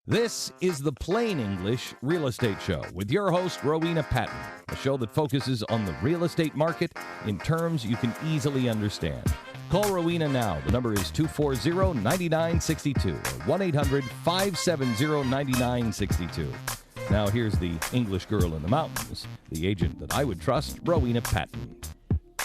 This is the Plain English Real Estate Show with your host, Rowena Patton, a show that focuses on the real estate market in terms you can easily understand. Call Rowena now. The number is 240-9962 or 1-800-570-9962. Now here's the English girl in the mountains, the agent that I would trust, Rowena Patton.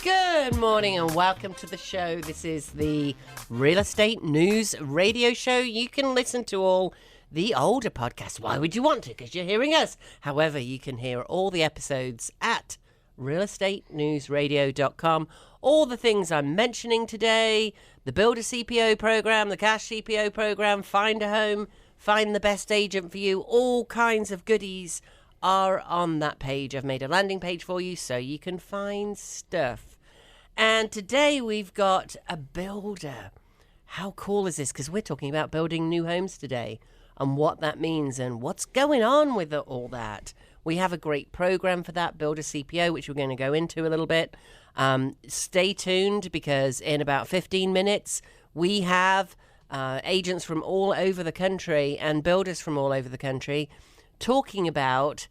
Good morning and welcome to the show. This is the Real Estate News Radio Show. You can listen to all the older podcasts. Why would you want to? Because you're hearing us. However, you can hear all the episodes at realestatenewsradio.com. All the things I'm mentioning today, the Builder CPO program, the Cash CPO program, Find a Home, Find the Best Agent for You, all kinds of goodies are on that page. I've made a landing page for you so you can find stuff. And today we've got a builder. How cool is this? Because we're talking about building new homes today and what that means and what's going on with all that. We have a great program for that, Builder CPO, which we're going to go into a little bit. Stay tuned because in about 15 minutes, we have agents from all over the country and builders from all over the country talking about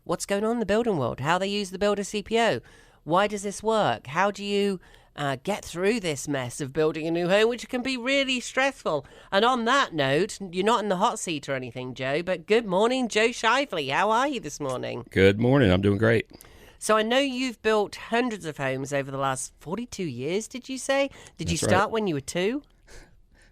what's going on in the building world, how they use the Builder CPO. Why does this work? How do you get through this mess of building a new home, which can be really stressful? And on that note, you're not in the hot seat or anything, Joe, but good morning, Joe Shively. How are you this morning? Good morning. I'm doing great. So I know you've built hundreds of homes over the last 42 years, did you say? Did you start when you were 2?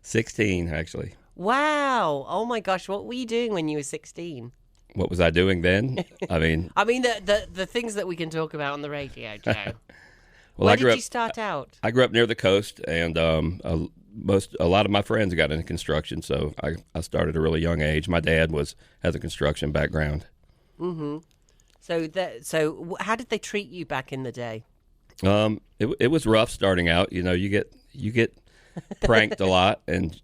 16, actually. Wow. Oh, my gosh. What were you doing when you were 16? What was I doing then? I mean the things that we can talk about on the radio, Joe. Well, Where did you start out? I grew up near the coast, and a lot of my friends got into construction, so I started at a really young age. My dad has a construction background. Mm-hmm. So how did they treat you back in the day? It was rough starting out. You know, you get pranked a lot, and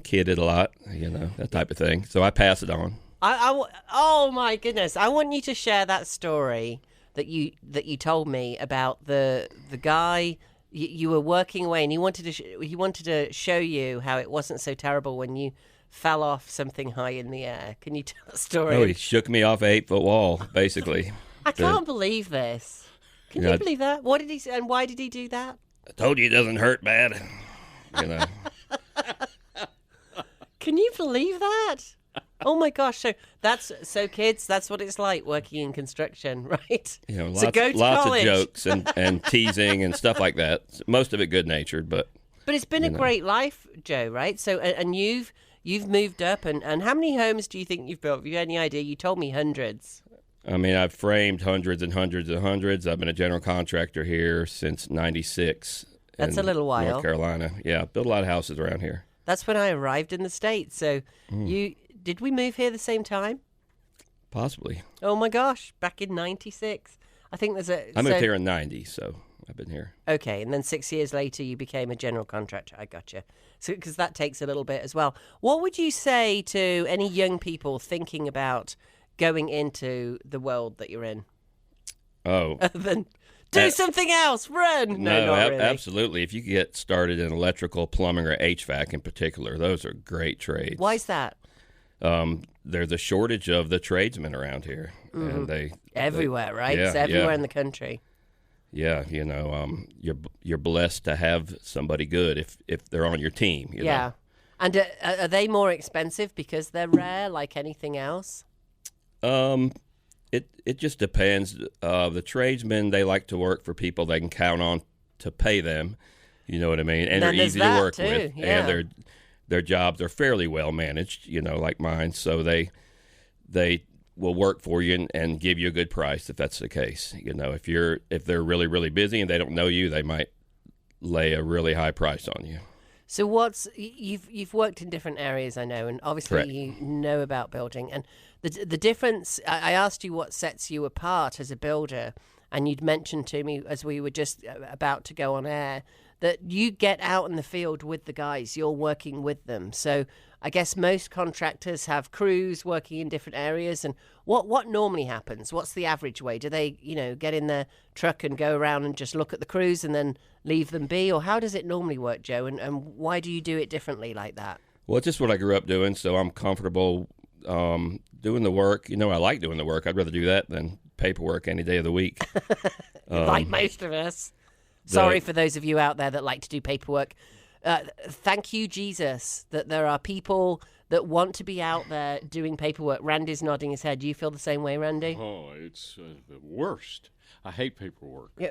kidded a lot. That type of thing. So I pass it on. Oh my goodness! I want you to share that story that you told me about the guy you were working away, and he wanted to show you how it wasn't so terrible when you fell off something high in the air. Can you tell the story? Oh, he shook me off an 8-foot wall, basically. I can't believe this. Can you believe that? What did he say, and why did he do that? I told you it doesn't hurt bad. Can you believe that? Oh my gosh! So kids, that's what it's like working in construction, right? Lots of jokes and teasing and stuff like that. Most of it good natured, but it's been a great life, Joe, right? So and you've moved up, and how many homes do you think you've built? Have you any idea? You told me hundreds. I mean, I've framed hundreds and hundreds and hundreds. I've been a general contractor here since '96. That's a little while. North Carolina, yeah, built a lot of houses around here. That's when I arrived in the States. So Did we move here the same time? Possibly. Oh my gosh, back in '96. I think I moved here in '90, so I've been here. Okay, and then 6 years later you became a general contractor. I gotcha. So because that takes a little bit as well. What would you say to any young people thinking about going into the world that you're in? Oh. Other than do something else, run. No, not really. Absolutely. If you get started in electrical, plumbing, or HVAC in particular, those are great trades. Why is that? There's a shortage of the tradesmen around here, and everywhere, right? Yeah, it's everywhere in the country. Yeah, you're blessed to have somebody good if they're on your team. You know? And are they more expensive because they're rare, like anything else? It just depends. The tradesmen, they like to work for people they can count on to pay them. You know what I mean? And they're easy to work with, and their jobs are fairly well managed, like mine. So they will work for you and give you a good price if that's the case. If they're really, really busy and they don't know you, they might lay a really high price on you. So you've worked in different areas, I know, and obviously Correct. You know about building. And the difference, I asked you what sets you apart as a builder, and you'd mentioned to me as we were just about to go on air that you get out in the field with the guys, you're working with them. So I guess most contractors have crews working in different areas. And what normally happens? What's the average way? Do they, get in their truck and go around and just look at the crews and then leave them be? Or how does it normally work, Joe? And why do you do it differently like that? Well, it's just what I grew up doing, so I'm comfortable doing the work. You know, I like doing the work. I'd rather do that than paperwork any day of the week. Like most of us. Sorry for those of you out there that like to do paperwork. Thank you, Jesus, that there are people that want to be out there doing paperwork. Randy's nodding his head. Do you feel the same way, Randy? Oh, it's the worst. I hate paperwork. Yeah,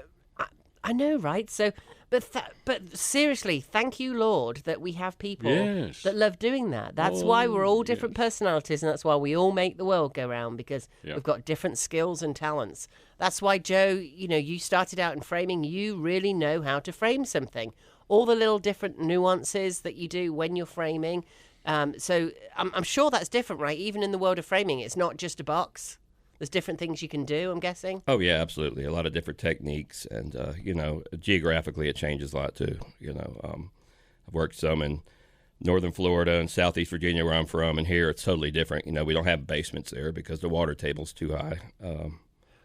I know, right? So, but seriously, thank you, Lord, that we have people that love doing that. That's why we're all different personalities, and that's why we all make the world go round, because we've got different skills and talents. That's why, Joe, you know, you started out in framing. You really know how to frame something. All the little different nuances that you do when you're framing. So I'm sure that's different, right? Even in the world of framing, it's not just a box. There's different things you can do, I'm guessing. Oh, yeah, absolutely. A lot of different techniques. And, you know, geographically, it changes a lot, too. You know, I've worked some in northern Florida and southeast Virginia, where I'm from. And here, it's totally different. You know, we don't have basements there because the water table's too high.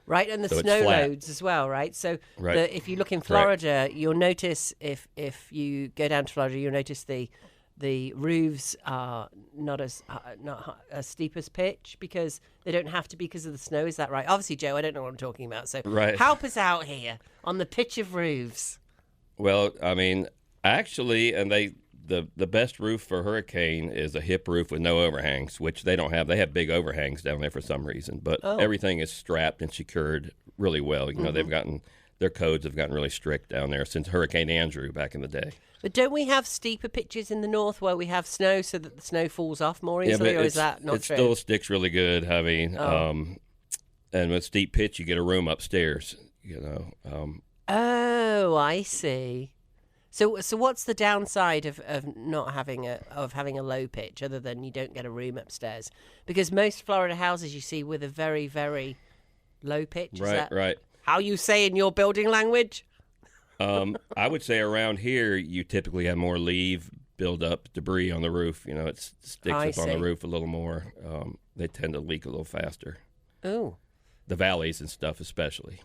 Right, and the so snow loads as well, right? So if you look in Florida, you'll notice, if you go down to Florida, you'll notice the roofs are not as steep as pitch, because they don't have to be because of the snow. Is that right? Obviously, Joe, I don't know what I'm talking about. So help us out here on the pitch of roofs. Well, I mean, actually, and the best roof for hurricane is a hip roof with no overhangs, which they don't have. They have big overhangs down there for some reason, but everything is strapped and secured really well. You know, their codes have gotten really strict down there since Hurricane Andrew back in the day. But don't we have steeper pitches in the north where we have snow so that the snow falls off more easily, or is that not true? It still sticks really good. I mean, and with steep pitch, you get a room upstairs, you know. Oh, I see. So what's the downside of not having having a low pitch, other than you don't get a room upstairs? Because most Florida houses you see with a very, very low pitch. Right. How you say in your building language? I would say around here you typically have more leaf, build up debris on the roof. You know, it sticks up on the roof a little more. They tend to leak a little faster. Ooh. The valleys and stuff especially.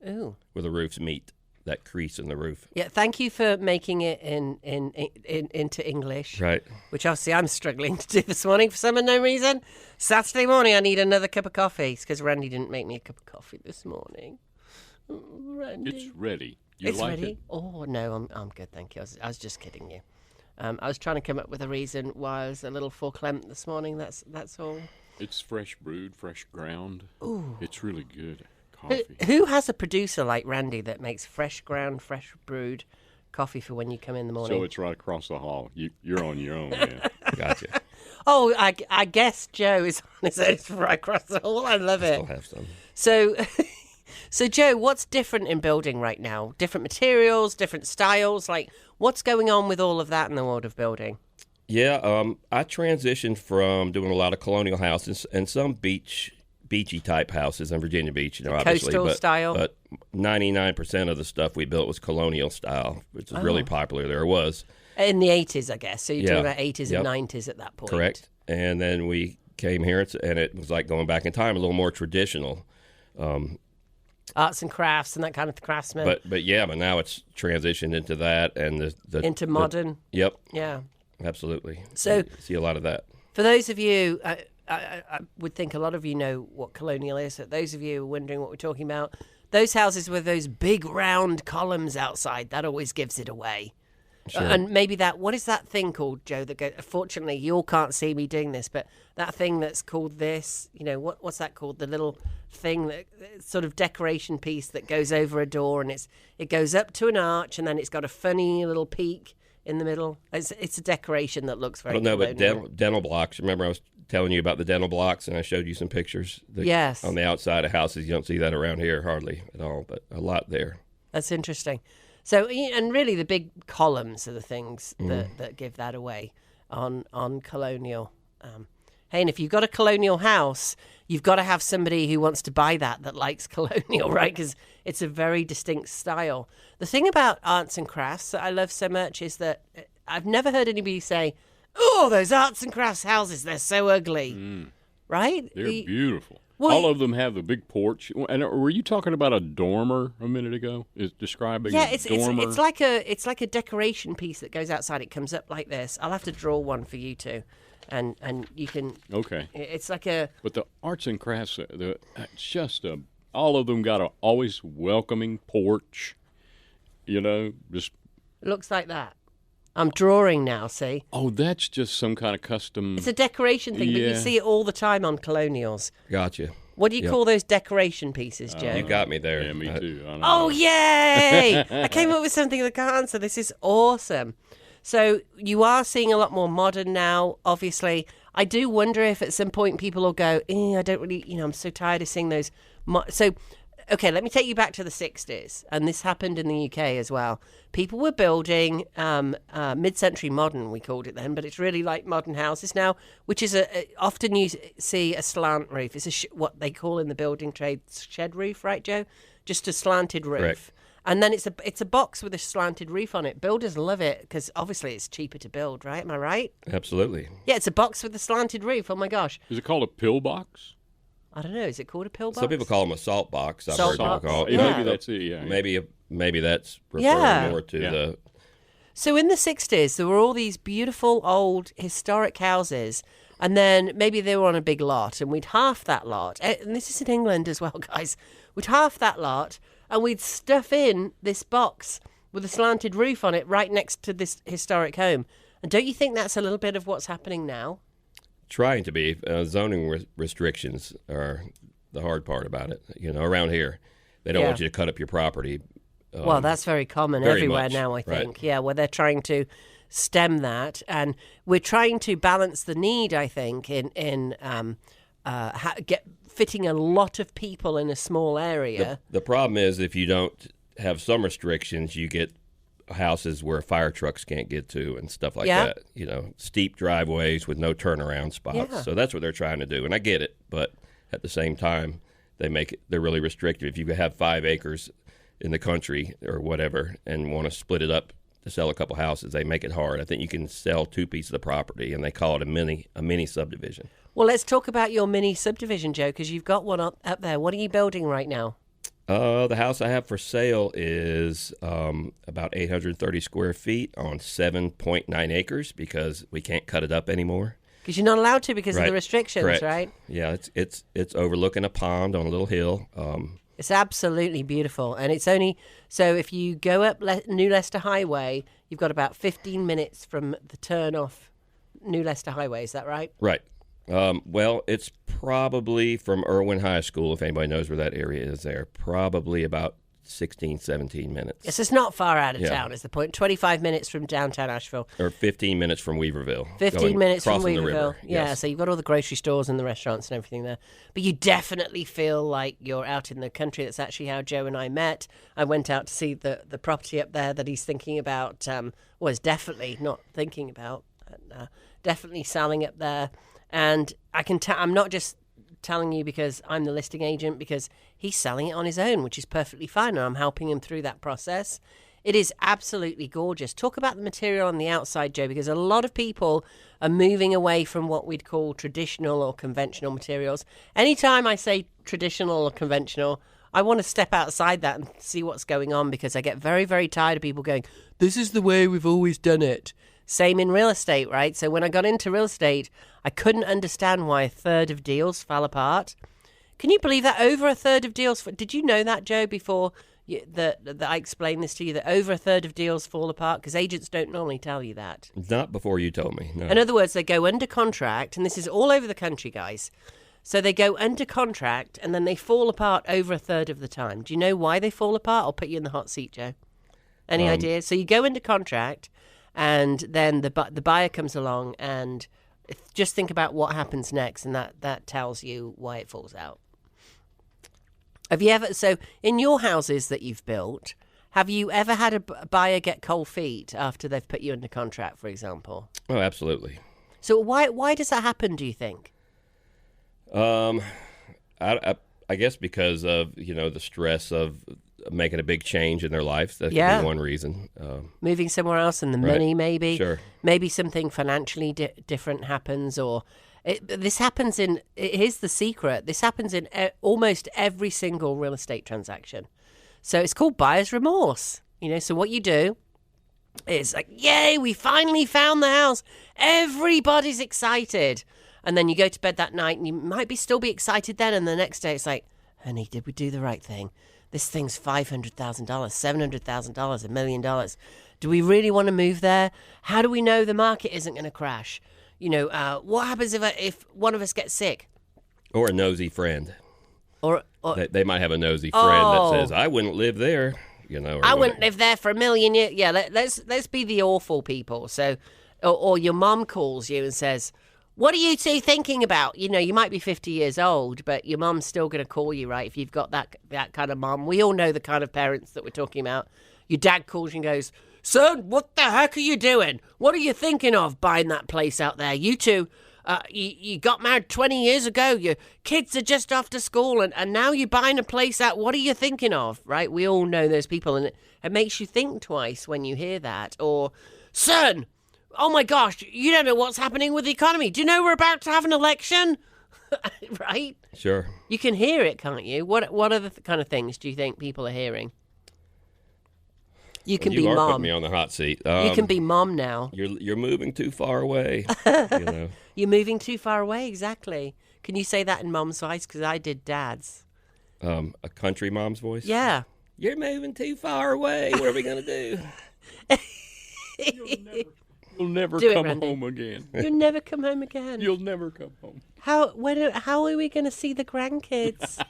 Ooh. Where the roofs meet, that crease in the roof. Yeah, thank you for making it into English. Right. Which obviously I'm struggling to do this morning for some unknown reason. Saturday morning I need another cup of coffee, because Randy didn't make me a cup of coffee this morning. Randy. It's ready. It's ready? Oh, no, I'm good, thank you. I was just kidding you. I was trying to come up with a reason why I was a little verklempt this morning, that's all. It's fresh brewed, fresh ground. Ooh. It's really good coffee. Who has a producer like Randy that makes fresh ground, fresh brewed coffee for when you come in the morning? So it's right across the hall. You're on your own, man. Gotcha. Oh, I guess Joe is on his own. It's right across the hall. I love it. Still have some. So, Joe, what's different in building right now? Different materials, different styles? Like, what's going on with all of that in the world of building? Yeah, I transitioned from doing a lot of colonial houses and some beachy type houses in Virginia Beach, you know, obviously. Coastal style? But 99% of the stuff we built was colonial style, which was really popular. There was. In the 80s, I guess. So you're talking about 80s and 90s at that point. Correct. And then we came here, and it was like going back in time, a little more traditional. Arts and crafts and that kind of craftsman. But now it's transitioned into that and into modern. Yep. Yeah. Absolutely. So you see a lot of that. For those of you, I would think a lot of you know what colonial is. But those of you wondering what we're talking about, those houses with those big round columns outside, that always gives it away. Sure. And maybe what is that thing called, Joe? Fortunately, you all can't see me doing this, but that thing that's called this, you know, what's that called? The little thing, that sort of decoration piece that goes over a door, and it goes up to an arch, and then it's got a funny little peak in the middle. It's a decoration that looks very. I don't know, but dental blocks. Remember, I was telling you about the dental blocks, and I showed you some pictures. Yes. On the outside of houses, you don't see that around here hardly at all, but a lot there. That's interesting. So, and really the big columns are the things that give that away on colonial. Hey, and if you've got a colonial house, you've got to have somebody who wants to buy that likes colonial, right? Because it's a very distinct style. The thing about arts and crafts that I love so much is that I've never heard anybody say, oh, those arts and crafts houses, they're so ugly. Right? They're beautiful. Well, all of them have the big porch. And were you talking about a dormer a minute ago? Is describing a dormer? it's like a decoration piece that goes outside. It comes up like this. I'll have to draw one for you two, and you can. Okay. It's like a. But the arts and crafts, it's just all of them got a always welcoming porch. Just Looks like that. I'm drawing now, see? oh, that's just some kind of custom. It's a decoration thing, but you Yeah. see it all the time on colonials. Gotcha. What do you Yep. call those decoration pieces, Joe? You got me there. Yeah, me too. I know. Oh, yay! I came up with something that I can't answer. This is awesome. So you are seeing a lot more modern now, obviously. I do wonder if at some point people will go, I don't really, I'm so tired of seeing those. Okay, let me take you back to the 60s. And this happened in the UK as well. People were building mid-century modern, we called it then, but it's really like modern houses now, which is often you see a slant roof. It's what they call in the building trade shed roof, right, Joe? Just a slanted roof. Correct. And then it's a box with a slanted roof on it. Builders love it because obviously it's cheaper to build, right? Am I right? Absolutely. Yeah, it's a box with a slanted roof. Oh my gosh. Is it called a pillbox? I don't know. Is it called a pillbox? Some people call them a salt box. I've Salt heard people box. call it. Yeah. Maybe that's it. Yeah. Maybe that's referring Yeah. more to Yeah. the. So in the 60s, there were all these beautiful old historic houses, and then maybe they were on a big lot, and we'd half that lot. And this is in England as well, guys. We'd half that lot, and we'd stuff in this box with a slanted roof on it right next to this historic home. And don't you think that's a little bit of what's happening now? Trying to be. Zoning restrictions are the hard part about it. Around here, they don't Yeah. want you to cut up your property. Well, that's very common very everywhere much, now, I right. think. Yeah, where they're trying to stem that, and we're trying to balance the need, I think, in fitting a lot of people in a small area. The problem is if you don't have some restrictions, you get houses where fire trucks can't get to and stuff like Yeah. that. Steep driveways with no turnaround spots. Yeah. So that's what they're trying to do, and I get it. But at the same time, they're really restrictive. If you have 5 acres in the country or whatever and want to split it up to sell a couple houses, they make it hard. I think you can sell 2 pieces of property, and they call it a mini subdivision. Well, let's talk about your mini subdivision, Joe, because you've got one up there. What are you building right now? The house I have for sale is about 830 square feet on 7.9 acres because we can't cut it up anymore. Because you're not allowed to because of the Right. restrictions, Correct. right? Yeah, it's overlooking a pond on a little hill. It's absolutely beautiful. And it's only, so if you go up New Leicester Highway, you've got about 15 minutes from the turn off New Leicester Highway. Is that right? Right. Well, it's probably from Irwin High School, if anybody knows where that area is there, probably about 16, 17 minutes. Yes, it's not far out of Yeah. town is the point. 25 minutes from downtown Asheville. Or 15 minutes from Weaverville. 15 minutes from crossing the Weaverville. river. Yeah, Yes. so you've got all the grocery stores and the restaurants and everything there. But you definitely feel like you're out in the country. That's actually how Joe and I met. I went out to see the property up there that he's thinking about, was definitely not thinking about, definitely selling up there. And I can tell, I'm not just telling you because I'm the listing agent, because he's selling it on his own, which is perfectly fine, and I'm helping him through that process. It is absolutely gorgeous. Talk about the material on the outside, Joe, because a lot of people are moving away from what we'd call traditional or conventional materials. Anytime I say traditional or conventional, I want to step outside that and see what's going on, because I get very, very tired of people going, this is the way we've always done it. Same in real estate, right? So when I got into real estate, I couldn't understand why a third of deals fell apart. Can you believe that? Over a third of deals... Did you know that, Joe, before that I explained this to you, that over a third of deals fall apart? Because agents don't normally tell you that. Not before you told me. No. In other words, they go under contract, and this is all over the country, guys. So they go under contract, and then they fall apart over a third of the time. Do you know why they fall apart? I'll put you in the hot seat, Joe. Any ideas? So you go into contract, and then the buyer comes along, and just think about what happens next, and that tells you why it falls out. Have you ever, so in your houses that you've built, have you ever had a buyer get cold feet after they've put you under contract, for example? Oh, absolutely. So why does that happen, do you think? I guess because of the stress of making a big change in their life. That could be one reason. Moving somewhere else and the money, maybe. Sure. Maybe something financially different happens, or this happens in. Here's the secret: this happens in almost every single real estate transaction. So it's called buyer's remorse. So what you do is like, yay, we finally found the house. Everybody's excited. And then you go to bed that night and you might still be excited then. And the next day it's like, honey, did we do the right thing? This thing's $500,000, $700,000, $1 million. Do we really want to move there? How do we know the market isn't going to crash? What happens if one of us gets sick? Or a nosy friend. Or they might have a nosy friend that says, I wouldn't live there. I wouldn't live there for a million years. Yeah, let's be the awful people. So, or your mom calls you and says, what are you two thinking about? You might be 50 years old, but your mom's still going to call you, right? If you've got that kind of mom. We all know the kind of parents that we're talking about. Your dad calls you and goes, son, what the heck are you doing? What are you thinking of buying that place out there? You two, you got married 20 years ago. Your kids are just off to school, and now you're buying a place out. What are you thinking of, right? We all know those people, and it makes you think twice when you hear that. Or, son, oh my gosh, you don't know what's happening with the economy. Do you know we're about to have an election? Right? Sure. You can hear it, can't you? What other kind of things do you think people are hearing? You can be mom. You are putting me on the hot seat. You can be mom now. You're moving too far away. You're moving too far away, exactly. Can you say that in mom's voice? Because I did dad's. A country mom's voice? Yeah. You're moving too far away. What are we going to do? You'll never come home again. You'll never come home again. You'll never come home. How are we going to see the grandkids?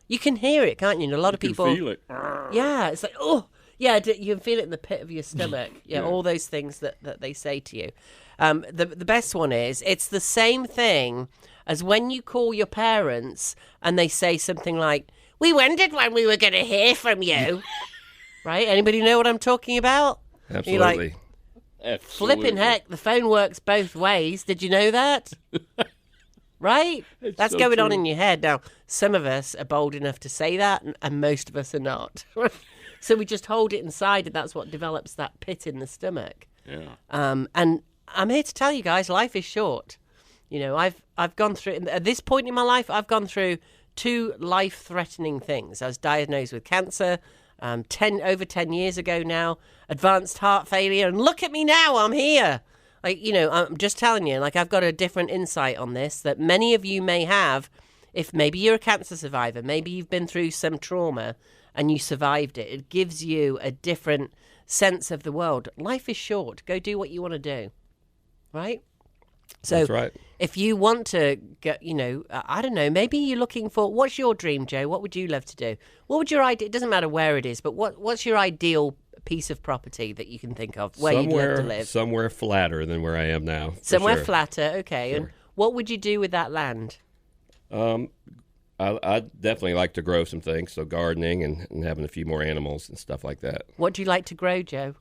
You can hear it, can't you? And a lot of people feel it. Yeah, it's like, oh, yeah, you can feel it in the pit of your stomach. Yeah, all those things that they say to you. The best one is, it's the same thing as when you call your parents and they say something like, we wondered when we were going to hear from you. Right? Anybody know what I'm talking about? Absolutely. Flipping heck, the phone works both ways. Did you know that? Right? That's so going on in your head. Now, some of us are bold enough to say that, and most of us are not. So we just hold it inside, and that's what develops that pit in the stomach. Yeah. And I'm here to tell you guys, life is short. I've gone through, at this point in my life, I've gone through 2 life-threatening things. I was diagnosed with cancer over 10 years ago now, advanced heart failure, and look at me now, I'm here. I'm just telling you, I've got a different insight on this that many of you may have. If maybe you're a cancer survivor, maybe you've been through some trauma and you survived it. It gives you a different sense of the world. Life is short. Go do what you want to do. Right? So that's right. If you want to get, I don't know, maybe you're looking for, what's your dream, Joe? What would you love to do? What would your idea, it doesn't matter where it is, but what's your ideal piece of property that you can think of where you'd love to live? Somewhere flatter than where I am now. Somewhere sure. Flatter, okay. Sure. And what would you do with that land? I'd definitely like to grow some things, so gardening and having a few more animals and stuff like that. What do you like to grow, Joe?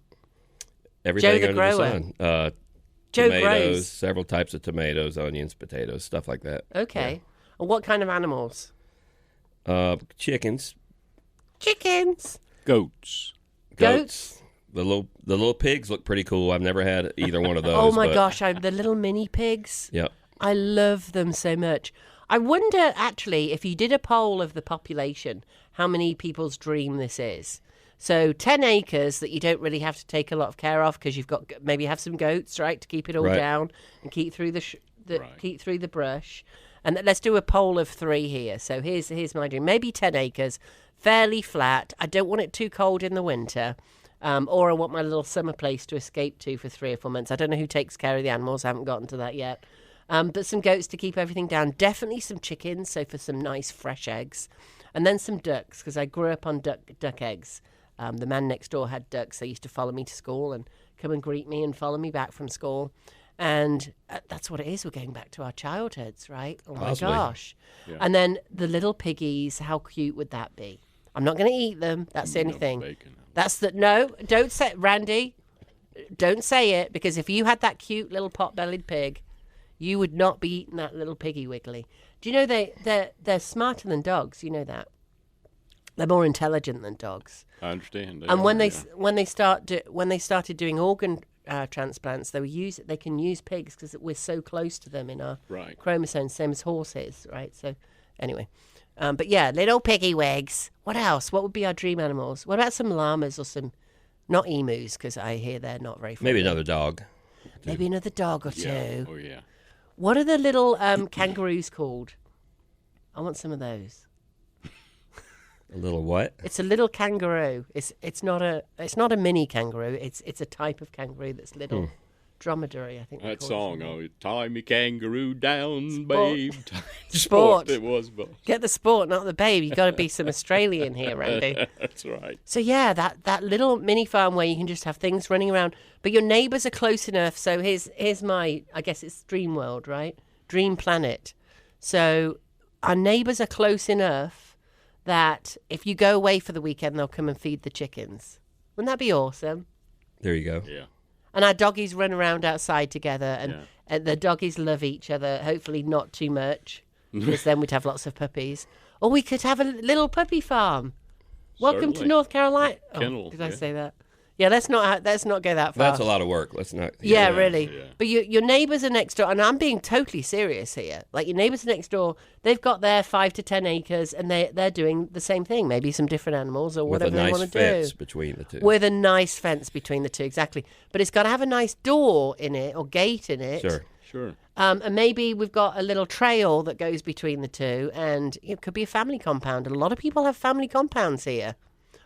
Everything Joe the under grower. the sun. Joe tomatoes, grows. Several types of tomatoes, onions, potatoes, stuff like that. Okay. Yeah. And what kind of animals? Chickens. Chickens. Goats. Goats. The little pigs look pretty cool. I've never had either one of those. Oh my gosh, the little mini pigs. Yep. I love them so much. I wonder, actually, if you did a poll of the population, how many people's dream this is. So 10 acres that you don't really have to take a lot of care of because you've got maybe have some goats, right, to keep it all down and keep through keep through the brush. And let's do a poll of 3 here. So here's my dream. Maybe 10 acres, fairly flat. I don't want it too cold in the winter. Or I want my little summer place to escape to for 3 or 4 months. I don't know who takes care of the animals. I haven't gotten to that yet. But some goats to keep everything down. Definitely some chickens, so for some nice fresh eggs. And then some ducks, because I grew up on duck eggs. The man next door had ducks. They used to follow me to school and come and greet me and follow me back from school. And that's what it is. We're going back to our childhoods, right? Oh, Possibly. My gosh. Yeah. And then the little piggies, how cute would that be? I'm not going to eat them. That's the only thing. Bacon. No, don't say, Randy, don't say it, because if you had that cute little pot-bellied pig, you would not be eating that little piggy wiggly. Do you know they're smarter than dogs? You know that? They're more intelligent than dogs. I understand. And when they started doing organ transplants, they can use pigs because we're so close to them in our chromosomes, same as horses, right? So anyway, but yeah, little piggy wigs. What else? What would be our dream animals? What about some llamas or some, not emus, because I hear they're not very friendly. Maybe another dog. Maybe another dog or two. Yeah. Oh yeah. What are the little kangaroos called? I want some of those. A little what? It's a little kangaroo. It's not a mini kangaroo. It's a type of kangaroo that's little. Dromedary, I think. That song, tie me kangaroo down, Sport. babe. Sport. It was, but Get the sport, not the babe. You've got to be some Australian here, Randy. that's right. So yeah, that little mini farm where you can just have things running around, but your neighbours are close enough. So here's my, I guess it's Dream World, right? Dream Planet. So our neighbours are close enough that if you go away for the weekend, they'll come and feed the chickens. Wouldn't that be awesome? There you go. Yeah. And our doggies run around outside together, and the doggies love each other, hopefully not too much, because then we'd have lots of puppies. Or we could have a little puppy farm. Welcome to North Carolina. Kennel, did I say that? Yeah, let's not go that far. That's a lot of work. Let's not. Yeah, really. Yeah. But your neighbours are next door, and I'm being totally serious here. Like, your neighbours are next door. They've got their 5 to 10 acres, and they're doing the same thing. Maybe some different animals or whatever they want to do. With a nice fence between the two. With a nice fence between the two, exactly. But it's got to have a nice door in it or gate in it. Sure. And maybe we've got a little trail that goes between the two, and it could be a family compound. A lot of people have family compounds here.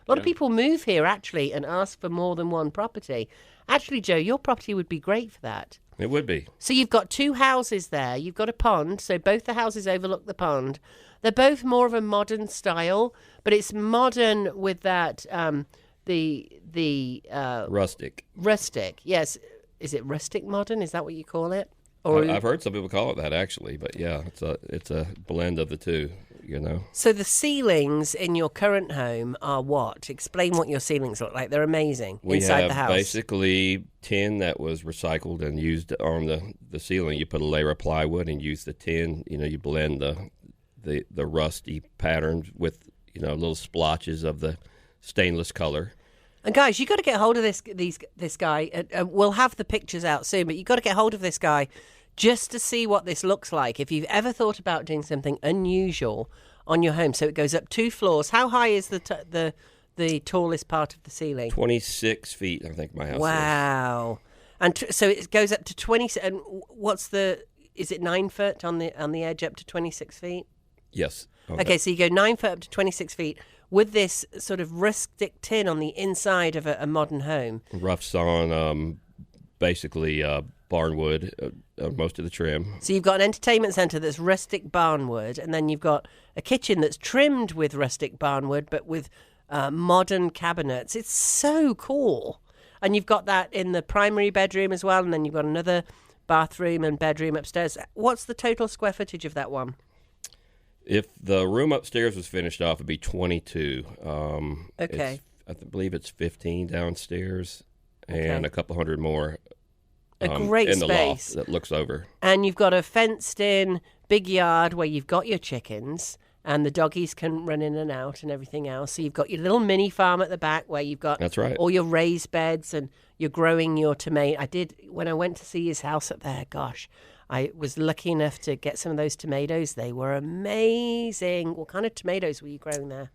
A lot of people move here, actually, and ask for more than one property. Actually, Joe, your property would be great for that. It would be. So you've got 2 houses there. You've got a pond, so both the houses overlook the pond. They're both more of a modern style, but it's modern with that, Rustic. Rustic, yes. Is it rustic modern? Is that what you call it? Or I've heard some people call it that, actually, but yeah, it's a blend of the two. So the ceilings in your current home are what? Explain what your ceilings look like. They're amazing inside the house. We have basically tin that was recycled and used on the ceiling. You put a layer of plywood and use the tin. You blend the rusty patterns with little splotches of the stainless color. And guys, you got to get hold of this guy. We'll have the pictures out soon, but you got to get hold of this guy just to see what this looks like. If you've ever thought about doing something unusual on your home, so it goes up 2 floors. How high is the tallest part of the ceiling? 26 feet, I think my house is. Wow. And so it goes up to 20. And is it 9 foot on the edge up to 26 feet? Yes. Okay, so you go 9 foot up to 26 feet with this sort of rustic tin on the inside of a modern home. Rough sawn, basically barnwood, most of the trim. So you've got an entertainment centre that's rustic barnwood, and then you've got a kitchen that's trimmed with rustic barnwood, but with modern cabinets. It's so cool. And you've got that in the primary bedroom as well, and then you've got another bathroom and bedroom upstairs. What's the total square footage of that one? If the room upstairs was finished off, it'd be 22. Okay. I believe it's 15 downstairs and a couple hundred more. A great in space. The loft that looks over. And you've got a fenced-in big yard where you've got your chickens, and the doggies can run in and out and everything else. So you've got your little mini farm at the back where you've got That's right. all your raised beds, and you're growing your tomato. When I went to see his house up there, gosh, I was lucky enough to get some of those tomatoes. They were amazing. What kind of tomatoes were you growing there?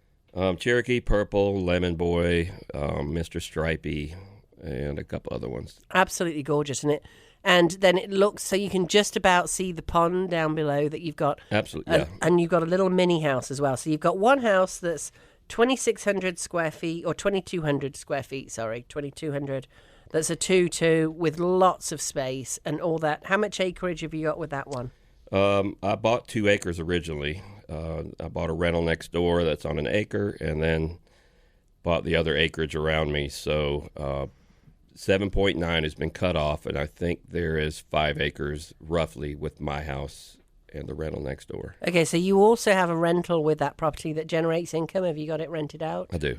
Cherokee Purple, Lemon Boy, Mr. Stripey, and a couple other ones. Absolutely gorgeous, isn't it? And then it looks so you can just about see the pond down below that you've got. Absolutely, yeah. And you've got a little mini house as well. So you've got one house that's 2,600 square feet, or 2,200 square feet, sorry, 2,200. That's a 2-2 with lots of space and all that. How much acreage have you got with that one? I bought 2 acres originally. I bought a rental next door that's on 1 acre, and then bought the other acreage around me. So 7.9 has been cut off, and I think there is 5 acres roughly with my house and the rental next door. Okay, so you also have a rental with that property that generates income. Have you got it rented out? I do.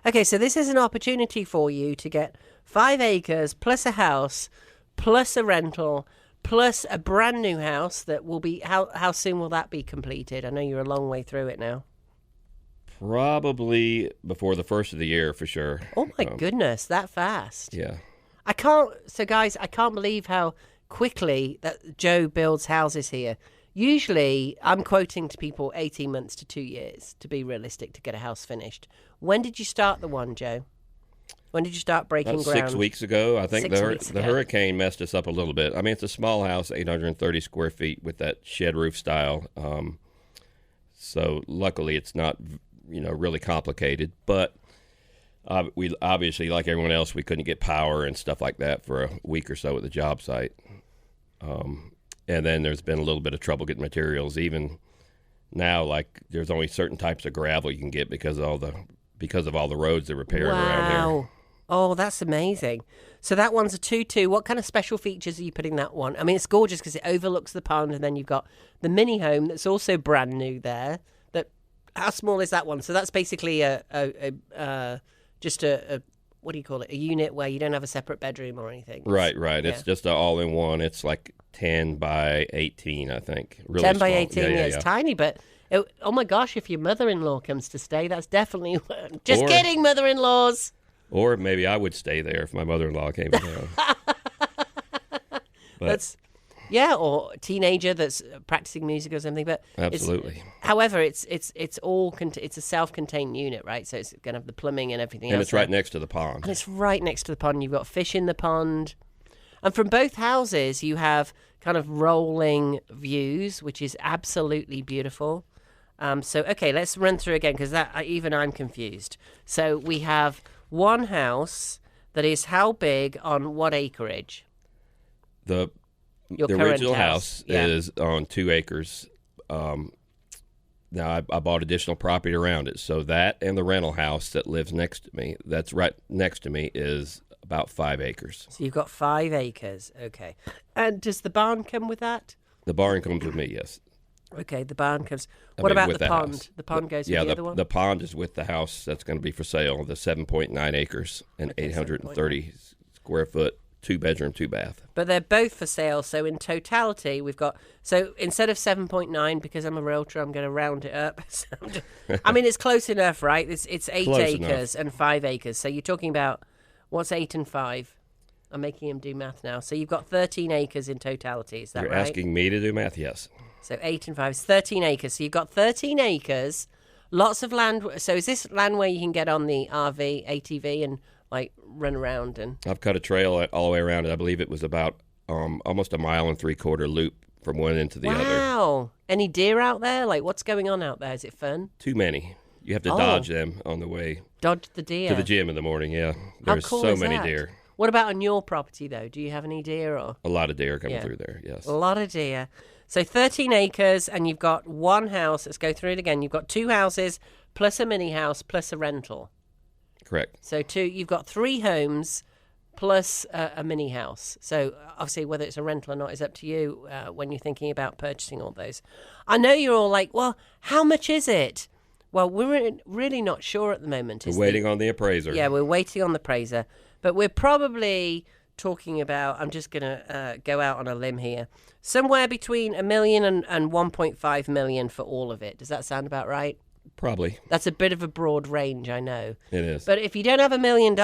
Okay, so this is an opportunity for you to get 5 acres plus a house plus a rental plus a brand new house that will be, how soon will that be completed? I know you're a long way through it now. Probably before the first of the year for sure. Oh my goodness, that fast. Yeah. So guys, I can't believe how quickly that Joe builds houses here. Usually, I'm quoting to people 18 months to 2 years to be realistic to get a house finished. When did you start the one, Joe? When did you start breaking ground? 6 weeks ago. I think the the hurricane messed us up a little bit. I mean, it's a small house, 830 square feet with that shed roof style. So luckily it's not, really complicated. But we obviously, like everyone else, we couldn't get power and stuff like that for a week or so at the job site. And then there's been a little bit of trouble getting materials. Even now, like there's only certain types of gravel you can get because of all the roads they're repairing around here. Oh, that's amazing. So that one's a 2-2. What kind of special features are you putting that one? I mean, it's gorgeous because it overlooks the pond, and then you've got the mini home that's also brand new there. How small is that one? So that's basically just a what do you call it? A unit where you don't have a separate bedroom or anything. Right. It's just an all-in-one. It's like 10 by 18, I think. Really 10 by small. 18, it's tiny, but oh my gosh, if your mother-in-law comes to stay, that's definitely... Just kidding, mother-in-laws. Or maybe I would stay there if my mother-in-law came down. Or a teenager that's practicing music or something. But absolutely. However, it's a self-contained unit, right? So it's going to have the plumbing and everything else. And it's right next to the pond. And it's right next to the pond. You've got fish in the pond. And from both houses, you have kind of rolling views, which is absolutely beautiful. Okay, let's run through again because even I'm confused. So we have one house that is how big on what acreage? The original house is on 2 acres. Now I bought additional property around it, so that and the rental house that lives next to me, that's right next to me, is about 5 acres. So you've got 5 acres, okay. And does the barn come with that? The barn comes with me, yes. Okay, the barn comes. What about the pond? House. The pond goes with the other one? The pond is with the house that's going to be for sale, the 7.9 acres and 830 square foot, 2-bedroom, 2-bath. But they're both for sale, so in totality, we've got... So instead of 7.9, because I'm a realtor, I'm going to round it up. I mean, it's close enough, right? It's 8 acres and 5 acres. So you're talking about, what's 8 and 5? I'm making him do math now. So you've got 13 acres in totality, is that right? You're asking me to do math? Yes. So 8 and 5 is 13 acres. So you've got 13 acres, lots of land. So is this land where you can get on the RV, ATV, and like run around? And I've cut a trail all the way around it. I believe it was about almost 1.75 mile loop from one end to the other. Wow. Any deer out there? Like, what's going on out there? Is it fun? Too many. You have to dodge them on the way. Dodge the deer? To the gym in the morning, yeah. There's so many deer. What about on your property, though? Do you have any deer? Or a lot of deer coming through there, yes. A lot of deer. So 13 acres, and you've got one house. Let's go through it again. You've got 2 houses, plus a mini house, plus a rental. Correct. So you've got 3 homes, plus a mini house. So obviously, whether it's a rental or not is up to you when you're thinking about purchasing all those. I know you're all like, well, how much is it? Well, we're really not sure at the moment. We're waiting on the appraiser. Yeah, we're waiting on the appraiser. But we're probably talking about, I'm just going to go out on a limb here, somewhere between $1 million and 1.5 million for all of it. Does that sound about right? Probably. That's a bit of a broad range, I know. It is. But if you don't have $1 million,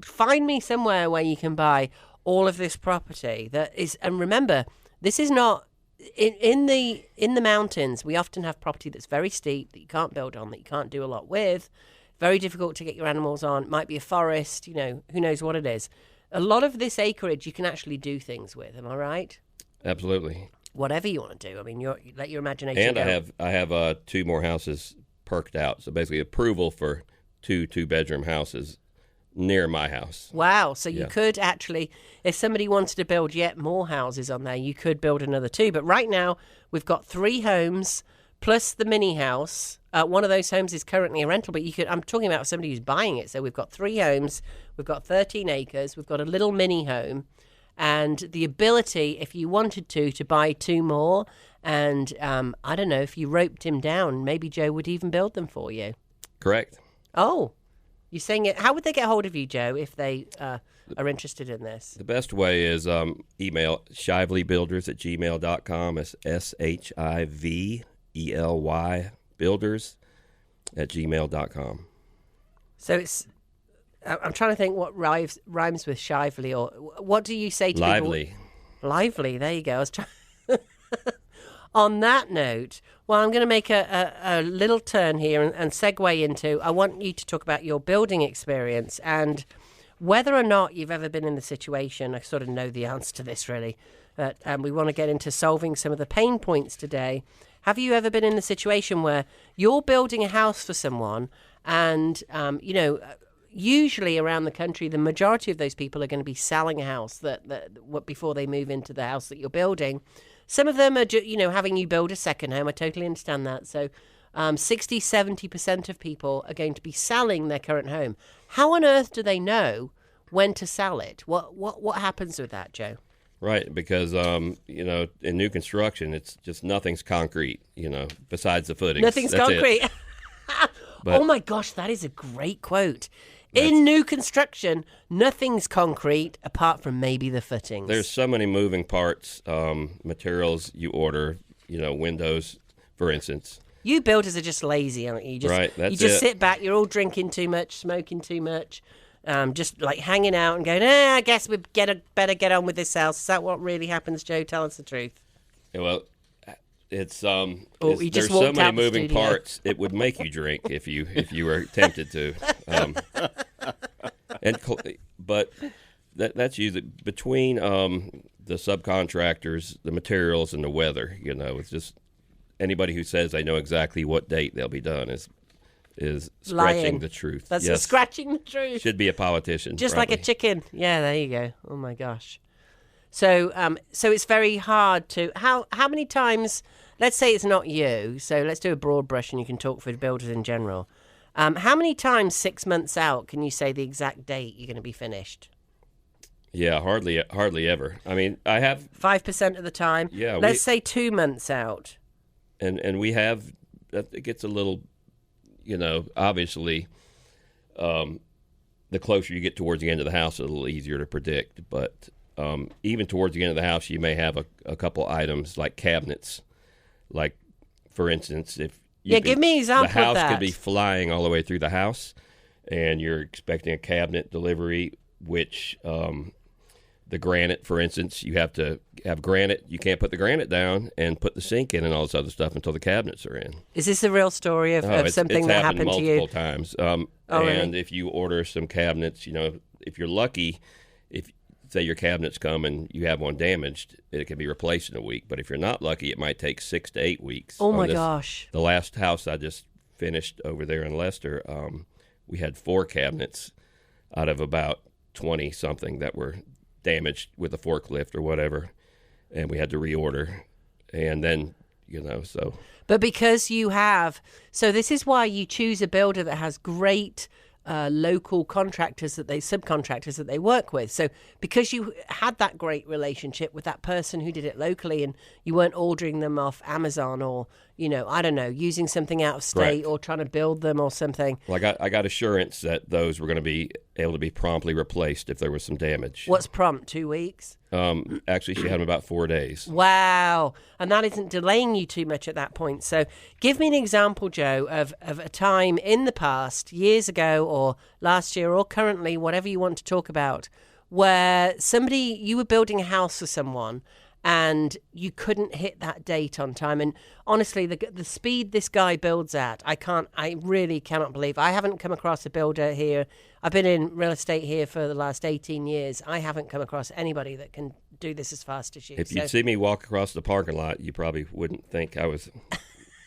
find me somewhere where you can buy all of this property. That is, and remember, this is not in the mountains. We often have property that's very steep that you can't build on, that you can't do a lot with. Very difficult to get your animals on. It might be a forest. Who knows what it is. A lot of this acreage you can actually do things with. Am I right? Absolutely. Whatever you want to do. I mean, let your imagination go. And I have 2 more houses perked out. So basically approval for 2 2-bedroom houses near my house. Wow. So you could actually, if somebody wanted to build yet more houses on there, you could build another 2. But right now, we've got 3 homes plus the mini house. One of those homes is currently a rental, but I'm talking about somebody who's buying it. So we've got 3 homes, we've got 13 acres, we've got a little mini home, and the ability, if you wanted to buy 2 more. And I don't know, if you roped him down, maybe Joe would even build them for you. Correct. Oh, you're saying it. How would they get hold of you, Joe, if they are interested in this? The best way is email shivelybuilders@gmail.com. It's SHIVELY builders @gmail.com. So it's. I'm trying to think what rhymes with Shively, or what do you say to Lively. people? Lively. There you go. I was trying. On that note, well, I'm going to make a little turn here and segue into. I want you to talk about your building experience and whether or not you've ever been in the situation. I sort of know the answer to this, really. But we want to get into solving some of the pain points today. Have you ever been in the situation where you're building a house for someone and, usually around the country, the majority of those people are going to be selling a house before they move into the house that you're building. Some of them are, having you build a second home. I totally understand that. So 60, 70% of people are going to be selling their current home. How on earth do they know when to sell it? What happens with that, Joe? Right, because, in new construction, it's just nothing's concrete, besides the footings. Nothing's That's concrete. But, oh, my gosh, that is a great quote. In new construction, nothing's concrete apart from maybe the footings. There's so many moving parts, materials you order, windows, for instance. You builders are just lazy, aren't you? Right, that's you just it. sit back, you're all drinking too much, smoking too much, just like hanging out and going, I guess we better get on with this house. Is that what really happens, Joe? Tell us the truth. Yeah, well, there's just so walked many out the moving studio. parts. It would make you drink if you were tempted to. But that's usually between the subcontractors, the materials, and the weather. It's just anybody who says they know exactly what date they'll be done is scratching Lying. the truth. That's Yes. scratching the truth. Should be a politician. Just probably. like a chicken. Yeah, there you go. Oh my gosh. So it's very hard to how many times? Let's say it's not you. So let's do a broad brush, and you can talk for builders in general. How many times 6 months out can you say the exact date you're going to be finished? Yeah, hardly ever. I mean, I have 5% of the time. Yeah, Let's say 2 months out. and we have. It gets a little, obviously. The closer you get towards the end of the house, it's a little easier to predict. But even towards the end of the house, you may have a couple items like cabinets. Like, for instance, if give me an example of the house that. could be flying all the way through the house, and you're expecting a cabinet delivery, which the granite, for instance, you have to have granite. You can't put the granite down and put the sink in and all this other stuff until the cabinets are in. Is this a real story of something it's that happened to you? multiple times. Oh, and really? if you order some cabinets, if you're lucky, if say your cabinets come and you have one damaged, it can be replaced in a week. But if you're not lucky, it might take 6 to 8 weeks. Oh my gosh! The last house I just finished over there in Leicester, we had 4 cabinets out of about 20 something that were damaged with a forklift or whatever, and we had to reorder. And then so. But because you have, so this is why you choose a builder that has great local subcontractors that they work with. So because you had that great relationship with that person who did it locally, and you weren't ordering them off Amazon or, I don't know, using something out of state Correct. or trying to build them or something. Well, I got assurance that those were going to be able to be promptly replaced if there was some damage. What's prompt? 2 weeks? Actually, she had them about 4 days. Wow. And that isn't delaying you too much at that point. So give me an example, Joe, of a time in the past, years ago or last year or currently, whatever you want to talk about, where you were building a house for someone and you couldn't hit that date on time. And honestly, the speed this guy builds at, I really cannot believe. I haven't come across a builder here. I've been in real estate here for the last 18 years. I haven't come across anybody that can do this as fast as you. If you'd see me walk across the parking lot, you probably wouldn't think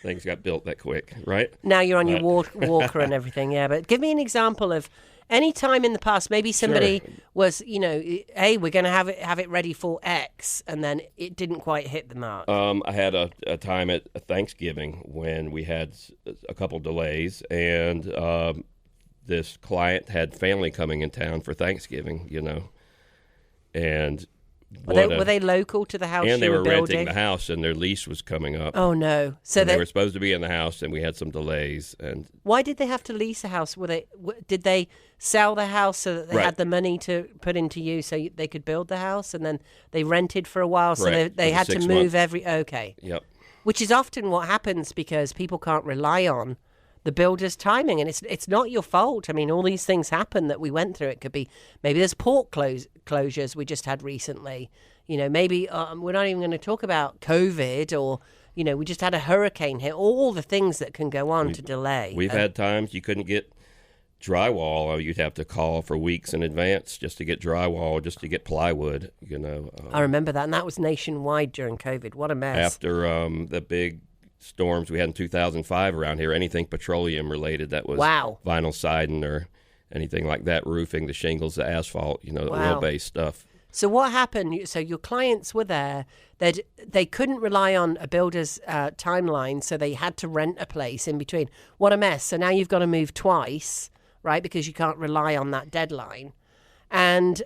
things got built that quick, right? Now you're on your walker and everything, yeah. But give me an example of any time in the past, maybe somebody was, hey, we're going to have it ready for X, and then it didn't quite hit the mark. I had a time at Thanksgiving when we had a couple delays, and this client had family coming in town for Thanksgiving, and were they local to the house and they you were were building? renting the house, and their lease was coming up. Oh no! So they were supposed to be in the house, and we had some delays. And why did they have to lease a house? Did they sell the house so that they had the money to put into use so they could build the house, and then they rented for a while, so they had to move every. Okay. Yep. Which is often what happens because people can't rely on the builder's timing, and it's not your fault. I mean, all these things happen that we went through. It could be maybe there's port closures we just had recently. Maybe we're not even going to talk about COVID, or we just had a hurricane hit. All the things that can go on to delay. We've had times you couldn't get drywall, or you'd have to call for weeks in advance just to get drywall, just to get plywood. I remember that, and that was nationwide during COVID. What a mess! After the big storms we had in 2005 around here, anything petroleum related that was vinyl siding or anything like that, roofing, the shingles, the asphalt, the oil-based stuff. So what happened? So your clients were there. They couldn't rely on a builder's timeline, so they had to rent a place in between. What a mess! So now you've got to move twice, right? Because you can't rely on that deadline. And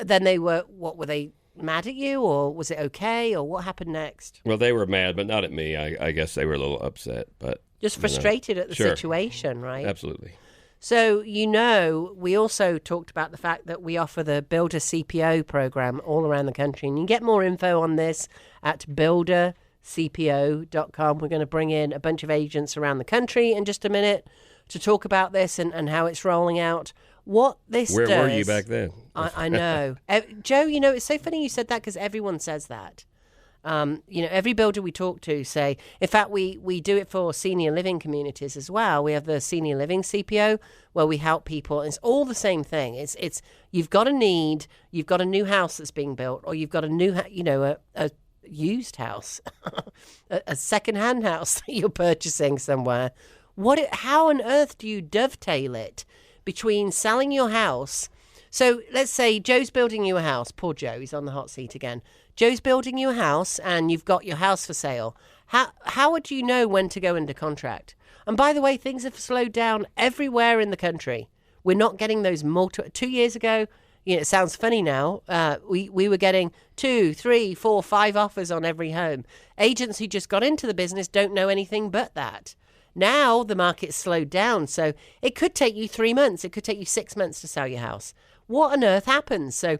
then what were they? Mad at you, or was it okay, or what happened next? Well, they were mad, but not at me. I guess they were a little upset, but just frustrated at the situation, right? Absolutely. So, we also talked about the fact that we offer the Builder CPO program all around the country, and you can get more info on this at buildercpo.com. We're going to bring in a bunch of agents around the country in just a minute to talk about this and how it's rolling out. What this Where does... were you back then? I know. Joe, it's so funny you said that, because everyone says that. Every builder we talk to say, in fact, we do it for senior living communities as well. We have the senior living CPO where we help people. It's all the same thing. It's you've got a new house that's being built, or you've got a new, a used house, a second-hand house that you're purchasing somewhere. How on earth do you dovetail it between selling your house? So let's say Joe's building you a house. Poor Joe, he's on the hot seat again. Joe's building you a house, and you've got your house for sale. How would you know when to go into contract? And by the way, things have slowed down everywhere in the country. We're not getting those 2 years ago. It sounds funny now. We were getting 2, 3, 4, 5 offers on every home. Agents who just got into the business don't know anything but that. Now the market's slowed down, so it could take you 3 months. It could take you 6 months to sell your house. What on earth happens? So,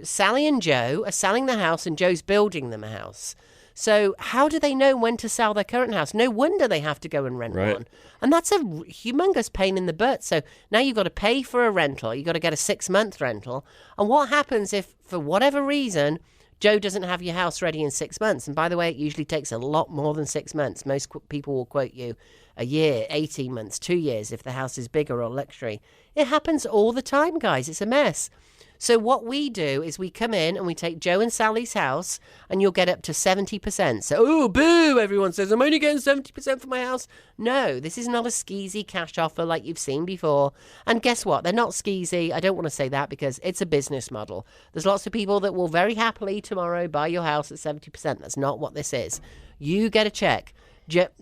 Sally and Joe are selling the house, and Joe's building them a house. So how do they know when to sell their current house? No wonder they have to go and rent one. And that's a humongous pain in the butt. So now you've got to pay for a rental. You've got to get a 6-month rental. And what happens if, for whatever reason, Joe doesn't have your house ready in 6 months? And by the way, it usually takes a lot more than 6 months. Most people will quote you a year, 18 months, 2 years if the house is bigger or luxury. It happens all the time, guys. It's a mess. So what we do is we come in and we take Joe and Sally's house, and you'll get up to 70%. So, oh, boo, everyone says, I'm only getting 70% for my house. No, this is not a skeezy cash offer like you've seen before. And guess what? They're not skeezy. I don't want to say that, because it's a business model. There's lots of people that will very happily tomorrow buy your house at 70%. That's not what this is. You get a check.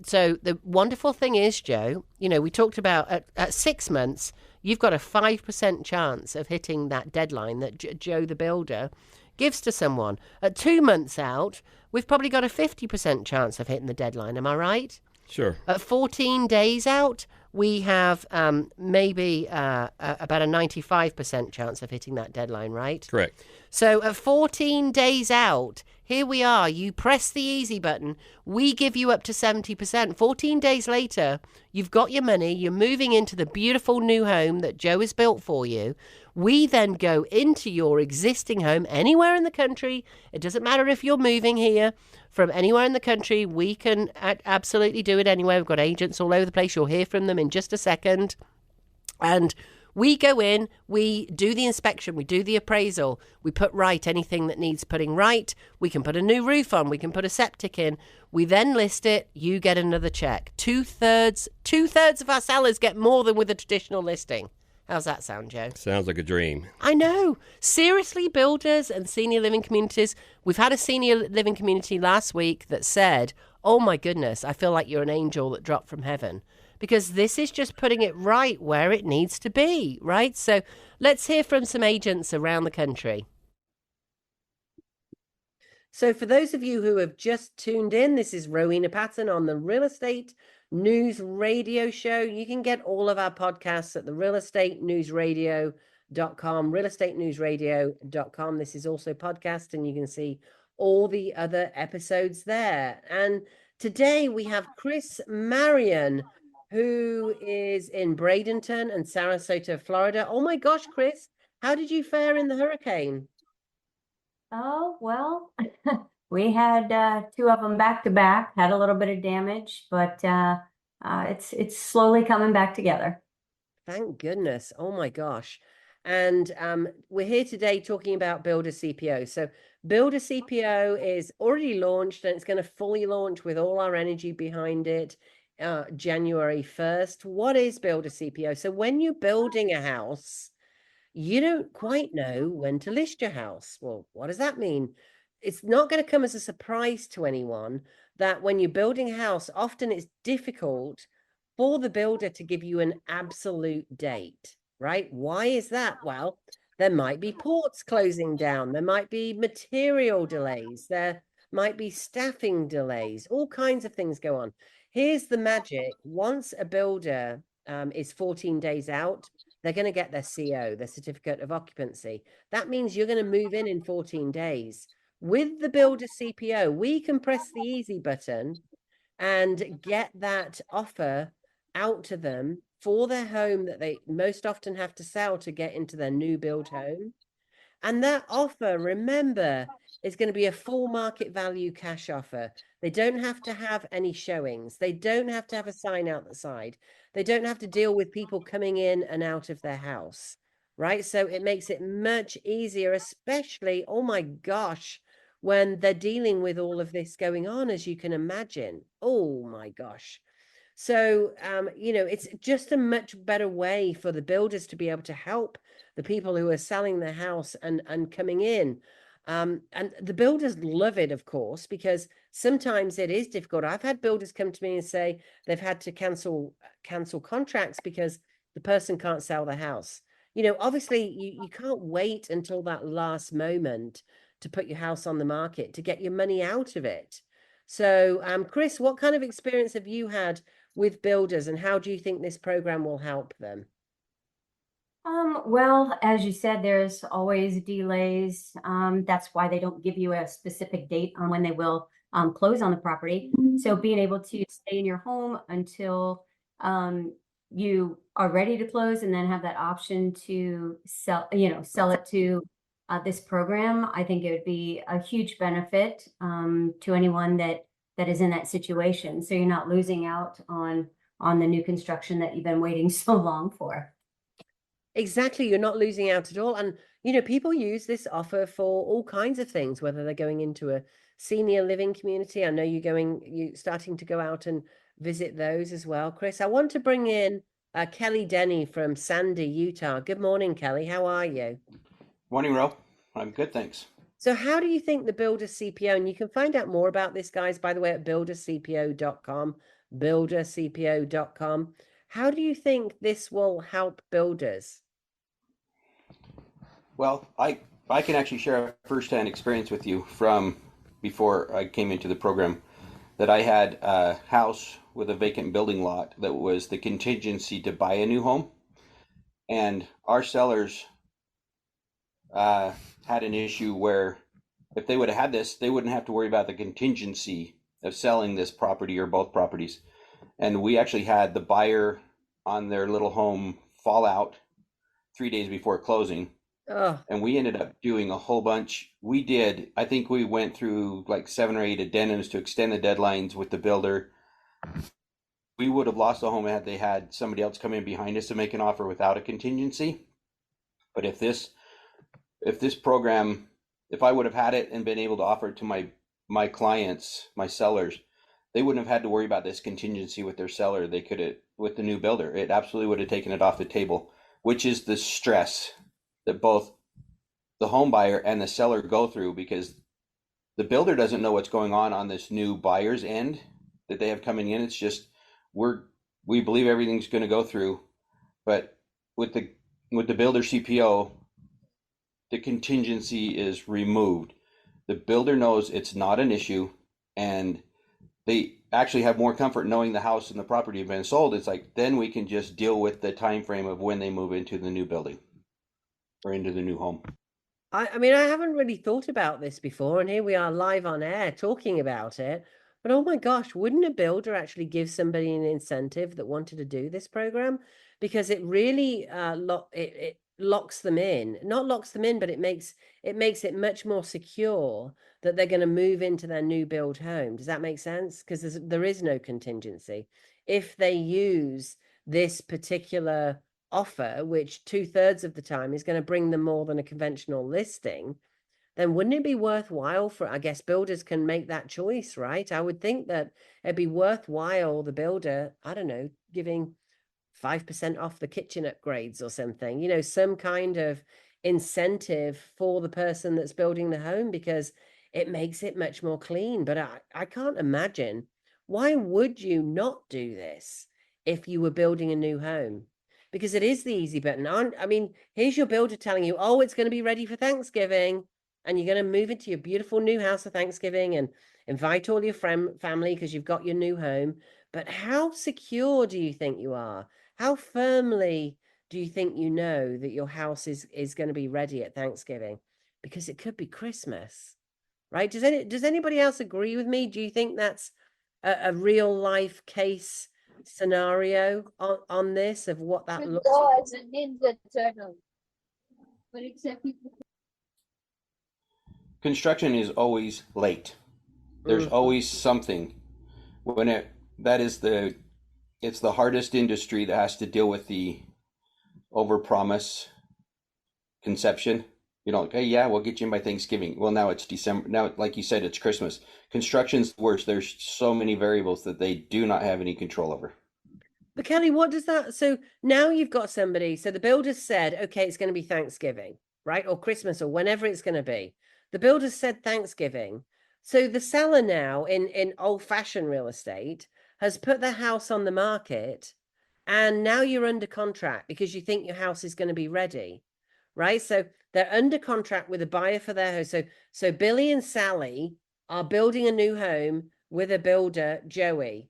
So the wonderful thing is, Joe, we talked about at 6 months, you've got a 5% chance of hitting that deadline that Joe the builder gives to someone. At 2 months out, we've probably got a 50% chance of hitting the deadline. Am I right? Sure. At 14 days out, we have maybe about a 95% chance of hitting that deadline, right? Correct. So at 14 days out, here we are. You press the easy button. We give you up to 70%. 14 days later, you've got your money. You're moving into the beautiful new home that Joe has built for you. We then go into your existing home anywhere in the country. It doesn't matter if you're moving here from anywhere in the country. We can absolutely do it anywhere. We've got agents all over the place. You'll hear from them in just a second. And we go in, we do the inspection, we do the appraisal, we put right anything that needs putting right. We can put a new roof on, we can put a septic in. We then list it, you get another check. Two-thirds of our sellers get more than with a traditional listing. How's that sound, Joe? Sounds like a dream. I know. Seriously, builders and senior living communities. We've had a senior living community last week that said, oh my goodness, I feel like you're an angel that dropped from heaven. Because this is just putting it right where it needs to be, right? So let's hear from some agents around the country. So for those of you who have just tuned in, this is Rowena Patton on the Real Estate News Radio Show. You can get all of our podcasts at the realestatenewsradio.com, realestatenewsradio.com. This is also podcast, and you can see all the other episodes there. And today we have Chris Marion, who is in Bradenton and Sarasota, Florida. Oh my gosh, Chris, how did you fare in the hurricane? Oh, well, we had two of them back to back, had a little bit of damage, but it's slowly coming back together. Thank goodness. Oh my gosh. And we're here today talking about Builder CPO. So Builder CPO is already launched and it's going to fully launch with all our energy behind it January 1st. What is Builder CPO? So when you're building a house, you don't quite know when to list your house. Well, what does that mean? It's not going to come as a surprise to anyone that when you're building a house, often it's difficult for the builder to give you an absolute date, right? Why is that? Well, there might be ports closing down, there might be material delays, there might be staffing delays, all kinds of things go on. Here's the magic. Once a builder is 14 days out, they're going to get their CO, their certificate of occupancy. That means you're going to move in 14 days. With the Builder CPO, we can press the easy button and get that offer out to them for their home that they most often have to sell to get into their new build home. And that offer, remember, is going to be a full market value cash offer. They don't have to have any showings. They don't have to have a sign out the side. They don't have to deal with people coming in and out of their house, right? So it makes it much easier, especially, oh my gosh, when they're dealing with all of this going on, as you can imagine. Oh my gosh. So, it's just a much better way for the builders to be able to help the people who are selling their house and coming in. And the builders love it, of course, because sometimes it is difficult. I've had builders come to me and say they've had to cancel contracts because the person can't sell the house. Obviously you can't wait until that last moment to put your house on the market to get your money out of it. So, Chris, what kind of experience have you had with builders and how do you think this program will help them? Well, as you said, there's always delays. That's why they don't give you a specific date on when they will close on the property. So being able to stay in your home until you are ready to close and then have that option to sell it to this program, I think it would be a huge benefit to anyone that is in that situation. So you're not losing out on the new construction that you've been waiting so long for. Exactly, you're not losing out at all. And, people use this offer for all kinds of things, whether they're going into a senior living community. I know you're starting to go out and visit those as well, Chris. I want to bring in Kelly Denny from Sandy, Utah. Good morning, Kelly. How are you? Morning, Ro. I'm good, thanks. So how do you think the Builder CPO, and you can find out more about this, guys, by the way, at buildercpo.com, buildercpo.com. How do you think this will help builders? Well, I can actually share a firsthand experience with you from before I came into the program, that I had a house with a vacant building lot that was the contingency to buy a new home. And our sellers had an issue where if they would have had this, they wouldn't have to worry about the contingency of selling this property or both properties. And we actually had the buyer on their little home fall out 3 days before closing. Oh. And we ended up doing a whole bunch. I think we went through like 7 or 8 addendums to extend the deadlines with the builder. We would have lost the home had they had somebody else come in behind us to make an offer without a contingency. But if this program, if I would have had it and been able to offer it to my clients, my sellers, they wouldn't have had to worry about this contingency with their seller. They could have, with the new builder, it absolutely would have taken it off the table, which is the stress that both the home buyer and the seller go through, because the builder doesn't know what's going on this new buyer's end that they have coming in. It's just we believe everything's going to go through, but with the builder CPO, the contingency is removed. The builder knows it's not an issue, and they actually have more comfort knowing the house and the property have been sold. It's like, then we can just deal with the time frame of when they move into the new building or into the new home. I mean, I haven't really thought about this before, and here we are live on air talking about it. But oh my gosh, wouldn't a builder actually give somebody an incentive that wanted to do this program? Because it really it locks them in. Not locks them in, but it makes it much more secure that they're going to move into their new build home. Does that make sense? Because there is no contingency. If they use this particular offer, which 2/3 of the time is going to bring them more than a conventional listing, then wouldn't it be worthwhile for, I guess builders can make that choice, right? I would think that it'd be worthwhile the builder, I don't know, giving 5% off the kitchen upgrades or something, some kind of incentive for the person that's building the home, because it makes it much more clean. But I can't imagine, why would you not do this if you were building a new home? Because it is the easy button. I mean, here's your builder telling you, oh, it's going to be ready for Thanksgiving, and you're going to move into your beautiful new house for Thanksgiving and invite all your family because you've got your new home. But how secure do you think you are? How firmly do you think you know that your house is going to be ready at Thanksgiving? Because it could be Christmas, right? Does anybody else agree with me? Do you think that's a real life case scenario on this, of what that looks like? As a Ninja Turtle. But except Construction is always late. There's always something. It's the hardest industry that has to deal with the overpromise conception. Hey, yeah, we'll get you in by Thanksgiving. Well, now it's December. Now, like you said, it's Christmas. Construction's worse. There's so many variables that they do not have any control over. But Kelly, what does that? So now you've got somebody. So the builders said, okay, it's going to be Thanksgiving, right? Or Christmas, or whenever it's going to be. The builders said Thanksgiving. So the seller now in old-fashioned real estate has put their house on the market, and now you're under contract because you think your house is going to be ready, right? So they're under contract with a buyer for their home. So Billy and Sally are building a new home with a builder, Joey.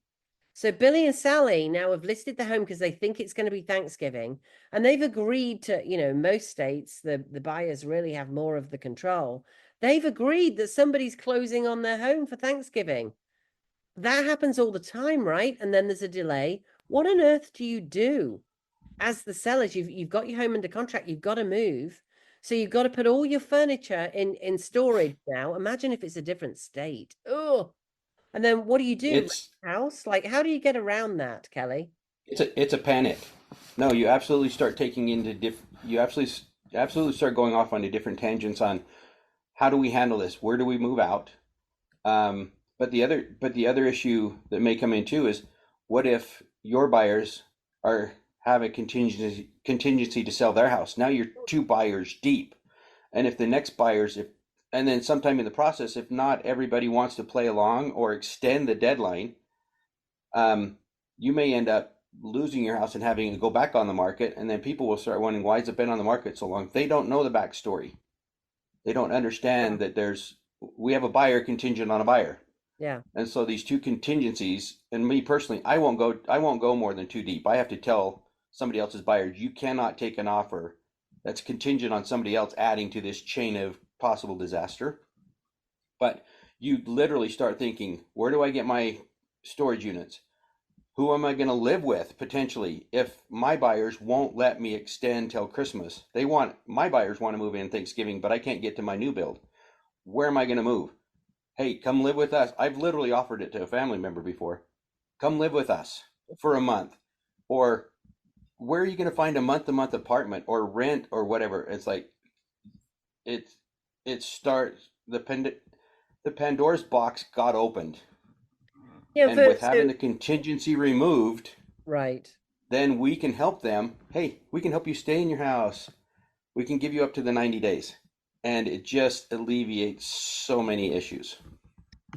So Billy and Sally now have listed the home because they think it's going to be Thanksgiving, and they've agreed to, most states, the buyers really have more of the control. They've agreed that somebody's closing on their home for Thanksgiving. That happens all the time, right? And then there's a delay. What on earth do you do as the sellers? You've got your home under contract, you've got to move. So you've got to put all your furniture in storage now. Imagine if it's a different state. Oh, and then what do you do? It's House? Like, how do you get around that, Kelly? it's a panic. No, you absolutely start taking into you absolutely start going off onto different tangents on how do we handle this? Where do we move out? But the other issue that may come in too is, what if your buyers have a contingency to sell their house? Now you're two buyers deep, and if the next and then sometime in the process, if not everybody wants to play along or extend the deadline, you may end up losing your house and having to go back on the market, and then people will start wondering, why has it been on the market so long? They don't know the backstory. They don't understand that we have a buyer contingent on a buyer. Yeah. And so these two contingencies, and me personally, I won't go more than two deep. I have to tell somebody else's buyers, you cannot take an offer that's contingent on somebody else adding to this chain of possible disaster. But you literally start thinking, where do I get my storage units? Who am I going to live with potentially if my buyers won't let me extend till Christmas? My buyers want to move in Thanksgiving, but I can't get to my new build. Where am I going to move? Hey, come live with us. I've literally offered it to a family member before. Come live with us for a month. Or where are you going to find a month-to-month apartment or rent or whatever? It's like, it starts, the Pandora's box got opened. Yeah, and with having the contingency removed, right, then we can help them. Hey, we can help you stay in your house. We can give you up to the 90 days. And it just alleviates so many issues.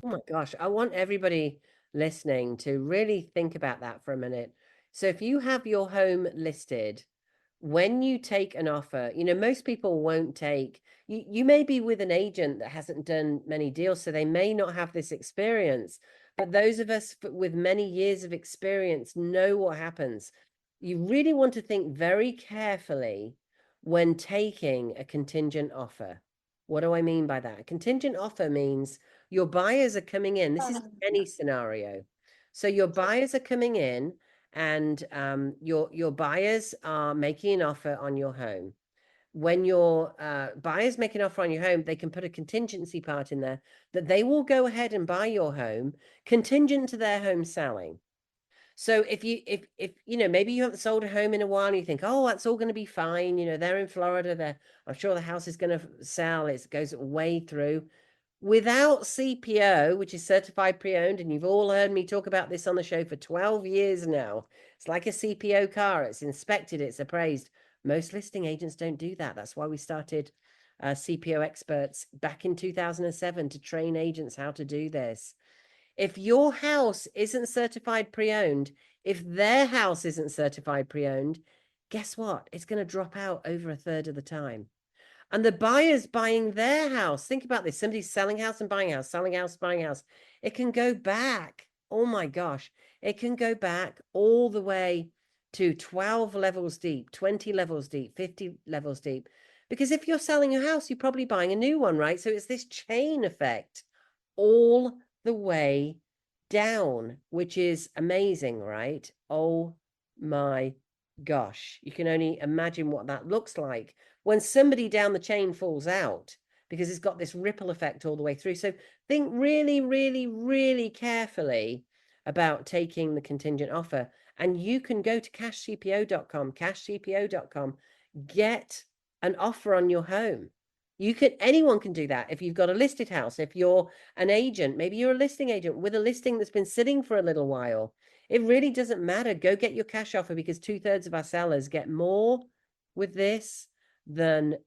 Oh my gosh. I want everybody listening to really think about that for a minute. So if you have your home listed, when you take an offer, most people won't take, you may be with an agent that hasn't done many deals, so they may not have this experience. But those of us with many years of experience know what happens. You really want to think very carefully when taking a contingent offer. What do I mean by that? A contingent offer means Your buyers are coming in. This is any scenario. So your buyers are coming in, and your buyers are making an offer on your home. When your buyers make an offer on your home, they can put a contingency part in there that they will go ahead and buy your home contingent to their home selling. So if maybe you haven't sold a home in a while and you think, oh, that's all going to be fine. They're in Florida. I'm sure the house is going to sell. It goes way through. Without CPO, which is certified pre-owned, and you've all heard me talk about this on the show for 12 years now. It's like a CPO car. It's inspected, it's appraised. Most listing agents don't do that. That's why we started CPO experts back in 2007 to train agents how to do this. If your house isn't certified pre-owned, if their house isn't certified pre-owned, guess what? It's going to drop out over a third of the time. And the buyers buying their house, think about this. Somebody's selling house and buying house, selling house, buying house. It can go back. Oh my gosh. It can go back all the way to 12 levels deep, 20 levels deep, 50 levels deep. Because if you're selling a house, you're probably buying a new one, right? So it's this chain effect all the way down, which is amazing, right? Oh my gosh. You can only imagine what that looks like when somebody down the chain falls out, because it's got this ripple effect all the way through. So think really, really, really carefully about taking the contingent offer. And you can go to cashcpo.com, get an offer on your home. Anyone can do that. If you've got a listed house, if you're an agent, maybe you're a listing agent with a listing that's been sitting for a little while, it really doesn't matter. Go get your cash offer, because 2/3 of our sellers get more with this than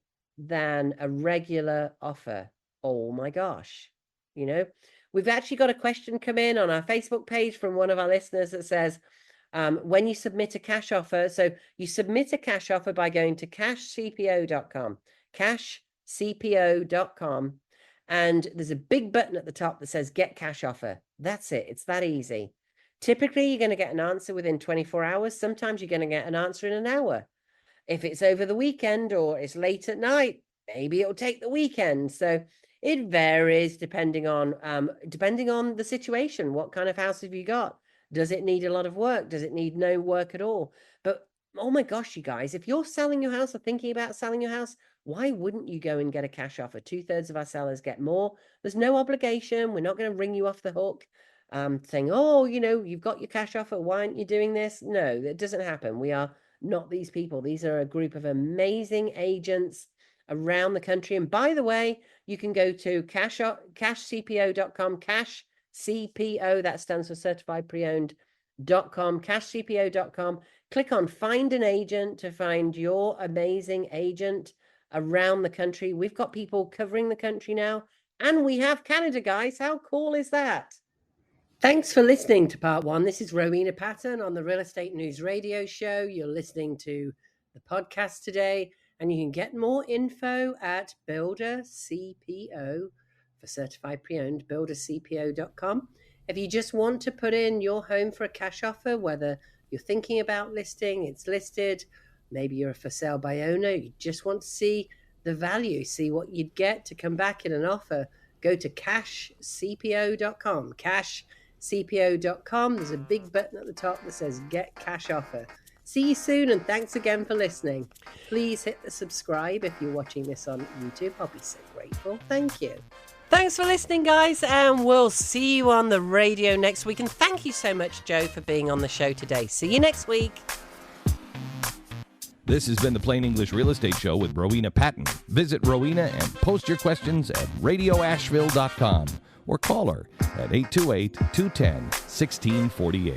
a regular offer. Oh my gosh. We've actually got a question come in on our Facebook page from one of our listeners that says, when you submit a cash offer, so you submit a cash offer by going to cashcpo.com, cashcpo.com, and there's a big button at the top that says get cash offer. That's it. It's that easy. Typically, you're going to get an answer within 24 hours. Sometimes you're going to get an answer in an hour. If it's over the weekend or it's late at night, maybe it'll take the weekend. So it varies depending on the situation. What kind of house have you got? Does it need a lot of work? Does it need no work at all? But oh my gosh, you guys, if you're selling your house or thinking about selling your house, why wouldn't you go and get a cash offer? 2/3 of our sellers get more. There's no obligation. We're not going to ring you off the hook saying, oh, you've got your cash offer. Why aren't you doing this? No, that doesn't happen. We are not these people. These are a group of amazing agents around the country. And by the way, you can go to cashcpo.com, cashcpo, that stands for certified pre-owned.com, cashcpo.com. Click on find an agent to find your amazing agent around the country. We've got people covering the country now, and we have Canada, guys. How cool is that? Thanks for listening to part one. This is Rowena Patton on the Real Estate News Radio Show. You're listening to the podcast today, and you can get more info at Builder CPO for certified pre-owned, buildercpo.com. If you just want to put in your home for a cash offer, whether you're thinking about listing, it's listed, maybe you're a for sale by owner, you just want to see the value, see what you'd get to come back in an offer, go to cashcpo.com, cashcpo.com. There's a big button at the top that says get cash offer. See you soon, and thanks again for listening. Please hit the subscribe if you're watching this on YouTube. I'll be so grateful. Thank you. Thanks for listening, guys, and we'll see you on the radio next week. And thank you so much, Joe, for being on the show today. See you next week. This has been the Plain English Real Estate Show with Rowena Patton. Visit Rowena and post your questions at radioasheville.com or call her at 828-210-1648.